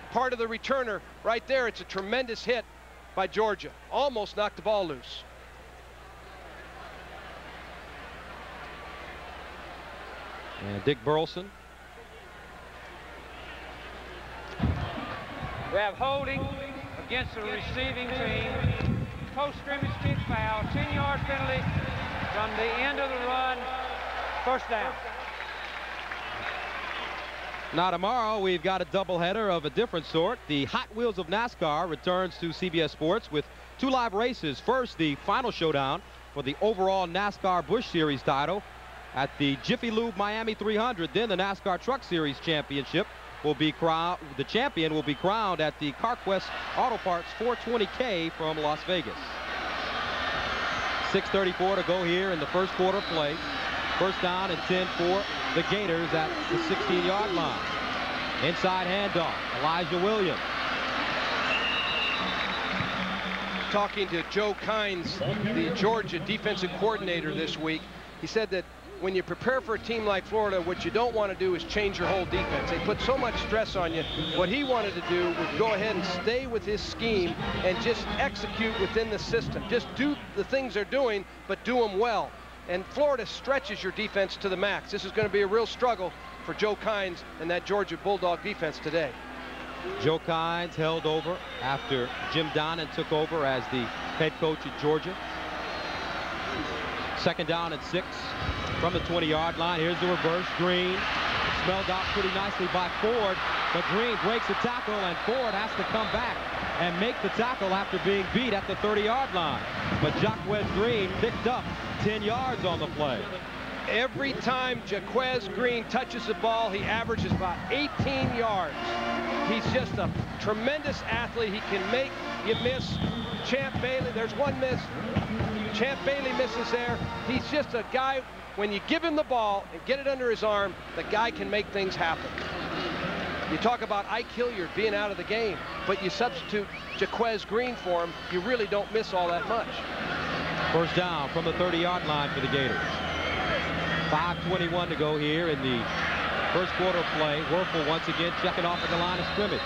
part of the returner. Right there, it's a tremendous hit by Georgia. Almost knocked the ball loose. And Dick Burleson. We have holding against the receiving team. Post-scrimmage kick foul, 10-yard penalty from the end of the run, first down. Now tomorrow we've got a doubleheader of a different sort. The Hot Wheels of NASCAR returns to CBS Sports with 2 live races. First, the final showdown for the overall NASCAR Busch Series title at the Jiffy Lube Miami 300. Then the NASCAR Truck Series Championship will be crowned. The champion will be crowned at the CarQuest Auto Parts 420K from Las Vegas. 6:34 to go here in the first quarter play. First down and 10 for the Gators at the 16-yard line. Inside handoff, Elijah Williams. Talking to Joe Kynes, the Georgia defensive coordinator this week, he said that when you prepare for a team like Florida, what you don't want to do is change your whole defense. They put so much stress on you. What he wanted to do was go ahead and stay with his scheme and just execute within the system. Just do the things they're doing, but do them well. And Florida stretches your defense to the max. This is going to be a real struggle for Joe Kynes and that Georgia Bulldog defense today. Joe Kynes held over after Jim Donnan took over as the head coach at Georgia. Second down and 6 from the 20-yard line. Here's the reverse. Green smelled out pretty nicely by Ford, but Green breaks the tackle, and Ford has to come back and make the tackle after being beat at the 30-yard line. But Jaquez Green picked up 10 yards on the play. Every time Jaquez Green touches the ball, he averages about 18 yards. He's just a tremendous athlete. He can make you miss. Champ Bailey, there's one miss. Champ Bailey misses there. He's just a guy, when you give him the ball and get it under his arm, the guy can make things happen. You talk about Ike Hilliard being out of the game, but you substitute Jaquez Green for him, you really don't miss all that much. First down from the 30-yard line for the Gators. 5:21 to go here in the first quarter of play. Werfel once again checking off at the line of scrimmage.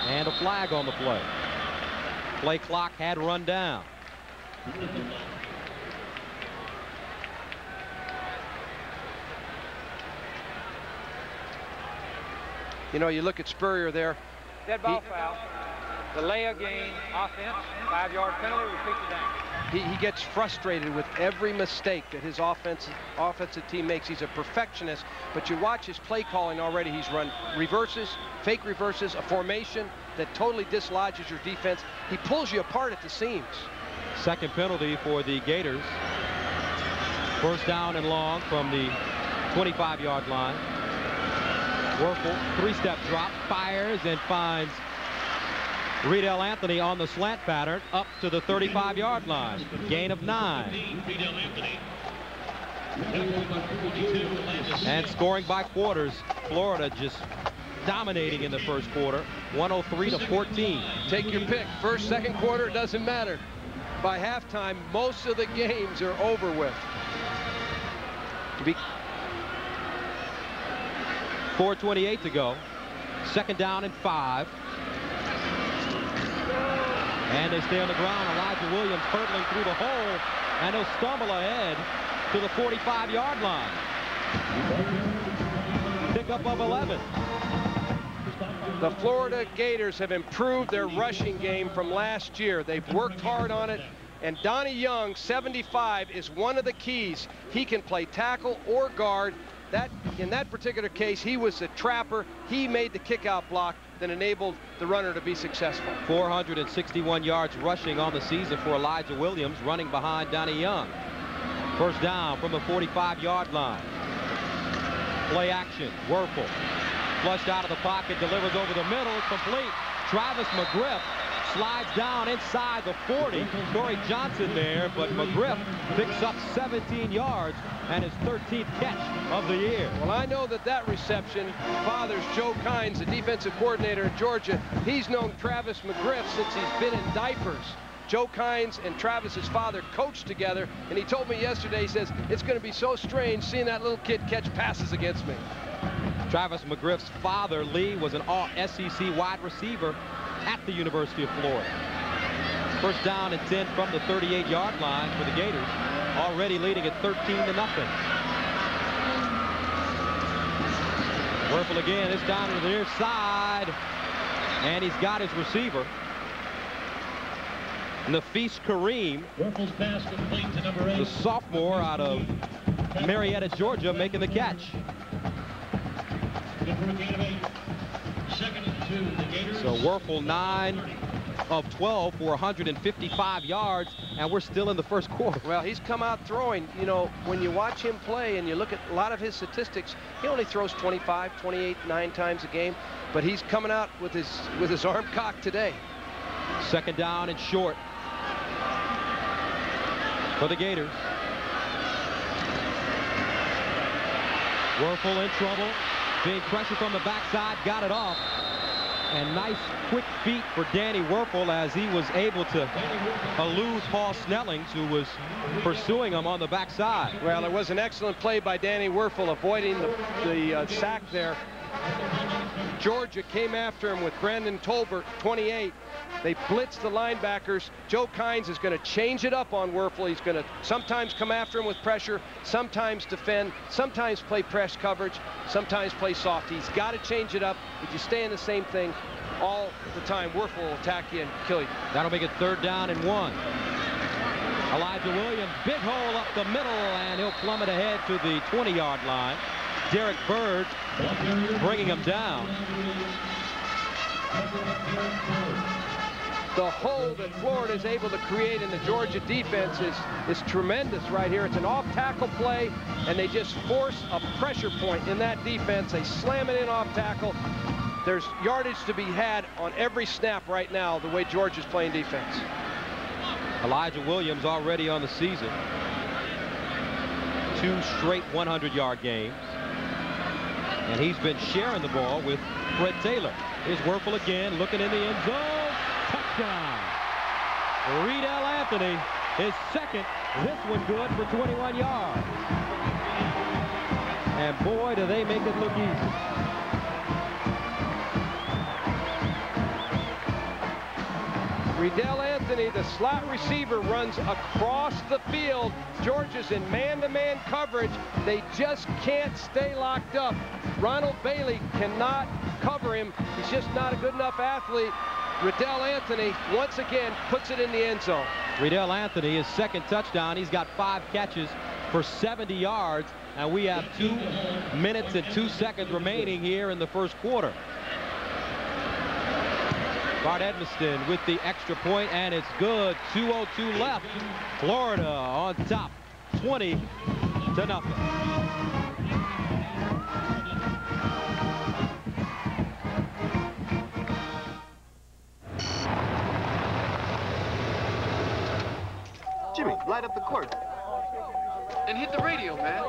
And a flag on the play. Play clock had run down. You know, you look at Spurrier there. Dead ball foul. Delay a game, offense, 5-yard penalty, repeat the down. He gets frustrated with every mistake that his offensive team makes. He's a perfectionist, but you watch his play calling already. He's run reverses, fake reverses, a formation that totally dislodges your defense. He pulls you apart at the seams. Second penalty for the Gators. First down and long from the 25-yard line. Werfel, 3-step drop, fires and finds Riedel Anthony on the slant pattern up to the 35-yard line. Gain of 9. And scoring by quarters. Florida just dominating in the first quarter. 103-14. Take your pick. First, second quarter, it doesn't matter. By halftime, most of the games are over with. 4:28 to go. Second down and 5. And they stay on the ground. Elijah Williams hurtling through the hole, and he'll stumble ahead to the 45-yard line. Pickup of 11. The Florida Gators have improved their rushing game from last year. They've worked hard on it, and Donnie Young, 75, is one of the keys. He can play tackle or guard. In that particular case, he was the trapper. He made the kick-out block that enabled the runner to be successful. 461 yards rushing on the season for Elijah Williams, running behind Donnie Young. First down from the 45-yard line. Play action. Werfel flushed out of the pocket, delivers over the middle, complete Travis McGriff slides down inside the 40. Corey Johnson there, but McGriff picks up 17 yards and his 13th catch of the year. Well, I know that reception bothers Joe Kynes, the defensive coordinator at Georgia. He's known Travis McGriff since he's been in diapers. Joe Kynes and Travis's father coached together, and he told me yesterday, he says, it's going to be so strange seeing that little kid catch passes against me. Travis McGriff's father, Lee, was an all-SEC wide receiver at the University of Florida. First down and 10 from the 38-yard line for the Gators, already leading at 13-0. Wuerffel again, this down to the near side, and he's got his receiver, Nafis Kareem, the sophomore out of Marietta, Georgia, making the catch. So Wuerffel 9 of 12 for 155 yards, and we're still in the first quarter. Well, he's come out throwing. You know, when you watch him play and you look at a lot of his statistics, he only throws 25, 28, 9 times a game, but he's coming out with his arm cocked today. Second down and short for the Gators. Wuerffel in trouble, being pressured from the backside, got it off. And nice quick feet for Danny Wuerffel as he was able to elude Paul Snellings, who was pursuing him on the backside. Well, it was an excellent play by Danny Wuerffel, avoiding the sack there. Georgia came after him with Brandon Tolbert, 28. They blitzed the linebackers. Joe Kynes is going to change it up on Wuerffel. He's going to sometimes come after him with pressure, sometimes defend, sometimes play press coverage, sometimes play soft. He's got to change it up. If you stay in the same thing all the time, Wuerffel will attack you and kill you. That'll make it 3rd down and 1. Elijah Williams, big hole up the middle, and he'll plummet ahead to the 20-yard line. Derek Bird bringing him down. The hole that Florida is able to create in the Georgia defense is tremendous right here. It's an off-tackle play, and they just force a pressure point in that defense. They slam it in off tackle. There's yardage to be had on every snap right now, the way Georgia's playing defense. Elijah Williams already on the season. 2 straight 100-yard games. And he's been sharing the ball with Fred Taylor. Here's Wuerffel again, looking in the end zone. Touchdown. Riedel Anthony, his second. This one good for 21 yards. And boy, do they make it look easy. Riedel Anthony, the slot receiver, runs across the field. Georgia's in man-to-man coverage. They just can't stay locked up. Ronald Bailey cannot cover him. He's just not a good enough athlete. Riedel Anthony, once again, puts it in the end zone. Riedel Anthony, his second touchdown. He's got 5 catches for 70 yards. And we have 2 minutes and 2 seconds remaining here in the first quarter. Bart Edmiston with the extra point, and it's good. 2:02 left. Florida on top, 20-0. Jimmy, light up the court. And hit the radio, man.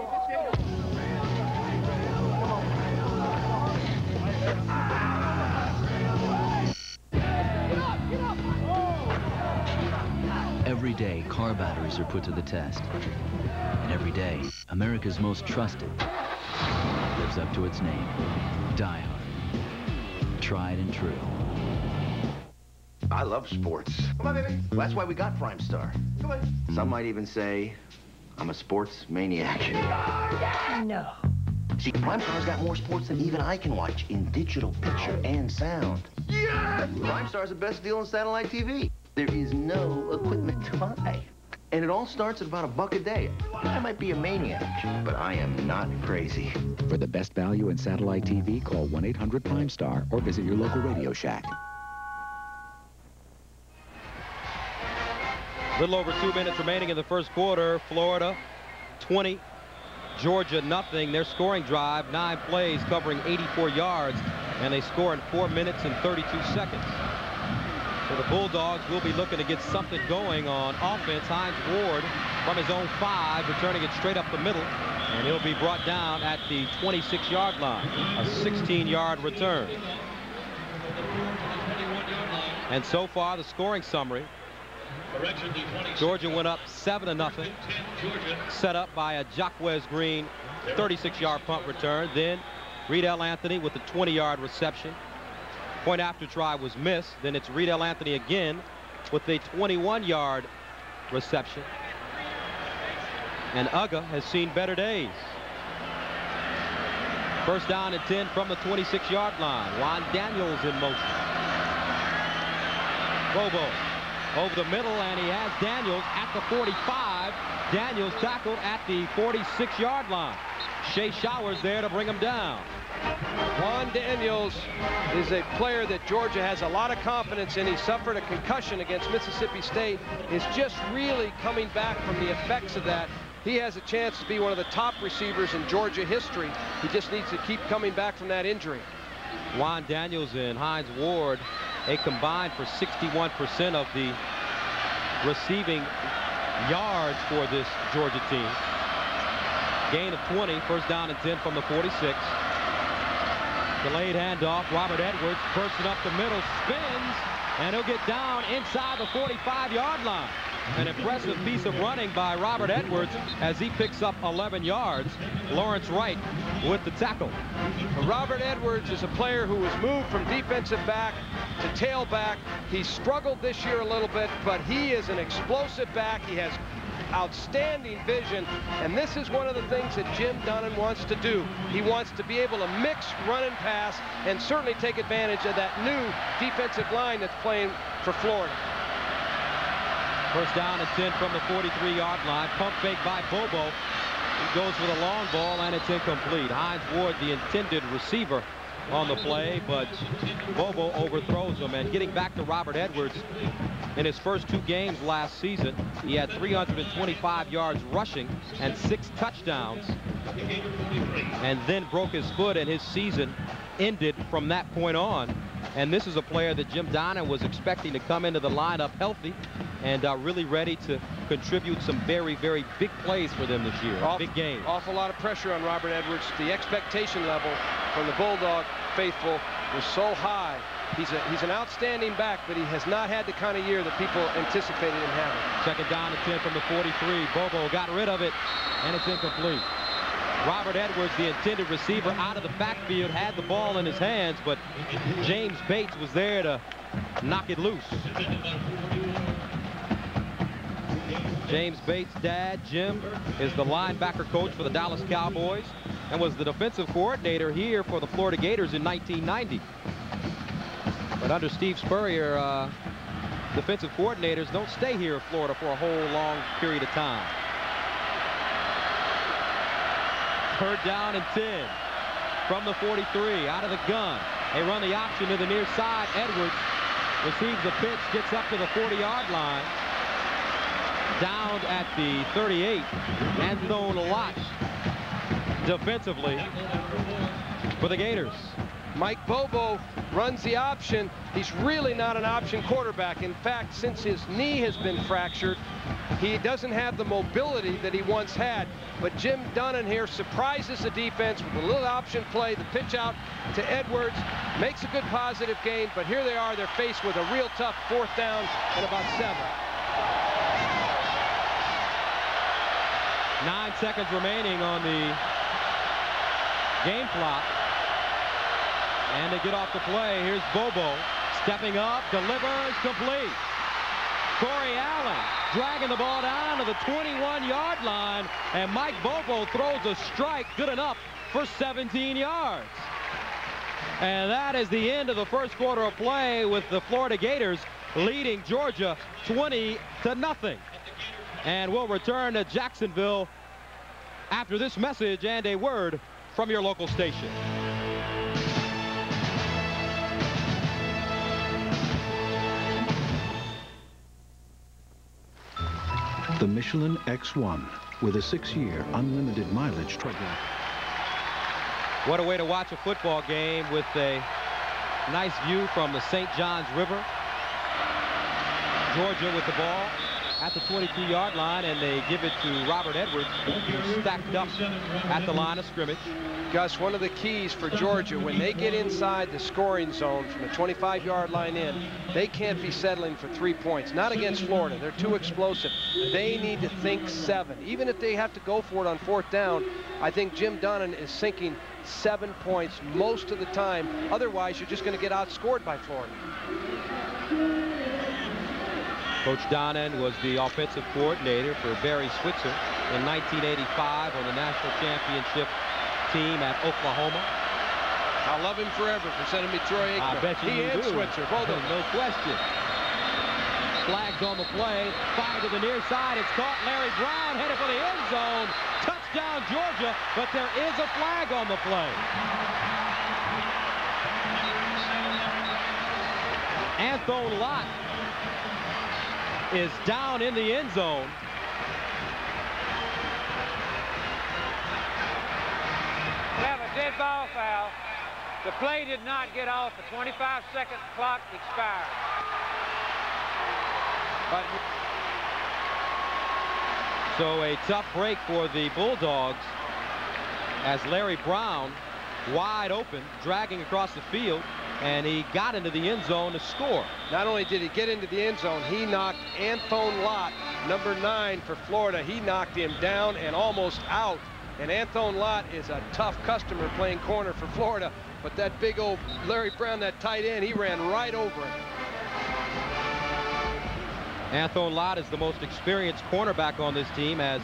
Every day, car batteries are put to the test. And every day, America's most trusted lives up to its name. Die Hard. Tried and true. I love sports. Come on, baby. Well, that's why we got Prime Star. Come on. Some might even say I'm a sports maniac. No. See, Prime Star's got more sports than even I can watch in digital picture and sound. Yes! Prime Star's the best deal on satellite TV. There is no equipment to buy. And it all starts at about $1 a day. I might be a maniac, but I am not crazy. For the best value in satellite TV, call 1-800-PRIME-STAR or visit your local Radio Shack. Little over 2 minutes remaining in the first quarter. Florida 20, Georgia nothing. Their scoring drive, 9 plays covering 84 yards, and they score in 4 minutes and 32 seconds. The Bulldogs will be looking to get something going on offense. Hines Ward from his own 5, returning it straight up the middle, and he'll be brought down at the 26-yard line. A 16-yard return. And so far, the scoring summary. Georgia went up 7-0. Set up by a Jaquez Green 36-yard punt return. Then Reedell Anthony with the 20-yard reception. Point after try was missed. Then it's Reedell Anthony again with a 21-yard reception. And Uga has seen better days. First down and 10 from the 26-yard line. Juan Daniels in motion. Bobo over the middle, and he has Daniels at the 45. Daniels tackled at the 46-yard line. Shea Showers there to bring him down. Juan Daniels is a player that Georgia has a lot of confidence in. He suffered a concussion against Mississippi State. Is just really coming back from the effects of that. He has a chance to be one of the top receivers in Georgia history. He just needs to keep coming back from that injury. Juan Daniels and Hines Ward, a combined for 61% of the receiving yards for this Georgia team. Gain of 20, first down and 10 from the 46. Delayed handoff. Robert Edwards bursting up the middle, spins, and he'll get down inside the 45-yard line. An impressive piece of running by Robert Edwards as he picks up 11 yards. Lawrence Wright with the tackle. Robert Edwards is a player who was moved from defensive back to tailback. He struggled this year a little bit, but he is an explosive back. He has outstanding vision, and this is one of the things that Jim Dunnan wants to do. He wants to be able to mix run and pass and certainly take advantage of that new defensive line that's playing for Florida. First down and 10 from the 43-yard line. Pump fake by Bobo. He goes for the long ball, and it's incomplete. Hines Ward, the intended receiver on the play, but Bobo overthrows him. And getting back to Robert Edwards, in his first 2 games last season, he had 325 yards rushing and 6 touchdowns, and then broke his foot, and his season ended from that point on. And this is a player that Jim Dunnan was expecting to come into the lineup healthy and really ready to contribute some very, very big plays for them this year. Big game. Awful lot of pressure on Robert Edwards. The expectation level from the Bulldog faithful was so high. He's an outstanding back, but he has not had the kind of year that people anticipated him having. Second down and 10 from the 43. Bobo got rid of it, and it's incomplete. Robert Edwards, the intended receiver, out of the backfield, had the ball in his hands, but James Bates was there to knock it loose. James Bates' dad, Jim, is the linebacker coach for the Dallas Cowboys and was the defensive coordinator here for the Florida Gators in 1990. But under Steve Spurrier, defensive coordinators don't stay here in Florida for a whole long period of time. Third down and 10 from the 43, out of the gun. They run the option to the near side. Edwards receives the pitch, gets up to the 40-yard line. Down at the 38, Anthony Lott defensively for the Gators. Mike Bobo runs the option. He's really not an option quarterback. In fact, since his knee has been fractured, he doesn't have the mobility that he once had. But Jim Dunnan here surprises the defense with a little option play, the pitch out to Edwards, makes a good positive gain, but here they are, they're faced with a real tough 4th down and about 7. 9 seconds remaining on the game clock. And they get off the play. Here's Bobo stepping up, delivers, complete. Corey Allen dragging the ball down to the 21-yard line, and Mike Bobo throws a strike good enough for 17 yards. And that is the end of the first quarter of play, with the Florida Gators leading Georgia 20-0. And we'll return to Jacksonville after this message and a word from your local station. The Michelin X1 with a 6-year unlimited mileage truck. What a way to watch a football game, with a nice view from the St. Johns River. Georgia with the ball at the 22-yard line, and they give it to Robert Edwards, who's stacked up at the line of scrimmage. Gus, one of the keys for Georgia, when they get inside the scoring zone from the 25-yard line in, they can't be settling for 3 points. Not against Florida. They're too explosive. They need to think 7. Even if they have to go for it on 4th down, I think Jim Donnan is thinking 7 points most of the time. Otherwise, you're just going to get outscored by Florida. Coach Donnan was the offensive coordinator for Barry Switzer in 1985 on the national championship team at Oklahoma. I'll love him forever for sending me Troy Aikman. I bet you he and do. Switzer, both of them. No question. Flags on the play. Fire to the near side. It's caught. Larry Brown headed for the end zone. Touchdown, Georgia, but there is a flag on the play. Anthony Lott is down in the end zone. We have a dead ball foul. The play did not get off. The 25-second clock expired. So a tough break for the Bulldogs as Larry Brown, wide open, dragging across the field, and he got into the end zone to score. Not only did he get into the end zone, he knocked Anthony Lott, number 9 for Florida. He knocked him down and almost out. And Anthony Lott is a tough customer playing corner for Florida. But that big old Larry Brown, that tight end, he ran right over him. Anthony Lott is the most experienced cornerback on this team, has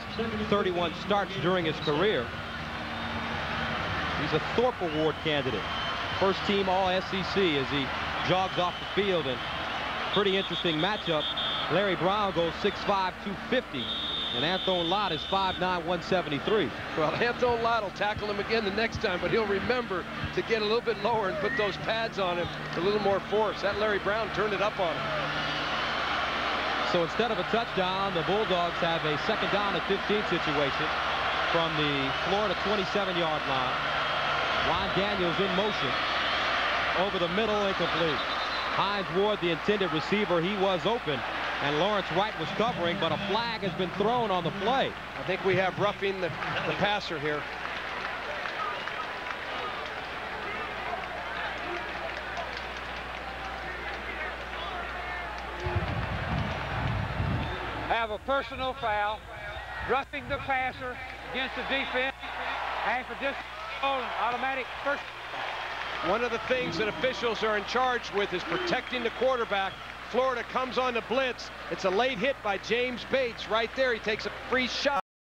31 starts during his career. He's a Thorpe Award candidate. First team All-SEC as he jogs off the field, and pretty interesting matchup. Larry Brown goes 6'5", 250, and Anthony Lott is 5'9", 173. Well, Anthony Lott will tackle him again the next time, but he'll remember to get a little bit lower and put those pads on him, a little more force. That Larry Brown turned it up on him. So instead of a touchdown, the Bulldogs have a 2nd down and 15 situation from the Florida 27-yard line. Juan Daniels in motion. Over the middle, incomplete. Hines Ward, the intended receiver, he was open, and Lawrence Wright was covering, but a flag has been thrown on the play. I think we have roughing the passer here. Have a personal foul, roughing the passer against the defense, and for just automatic first. One of the things that officials are in charge with is protecting the quarterback. Florida comes on the blitz. It's a late hit by James Bates right there. He takes a free shot.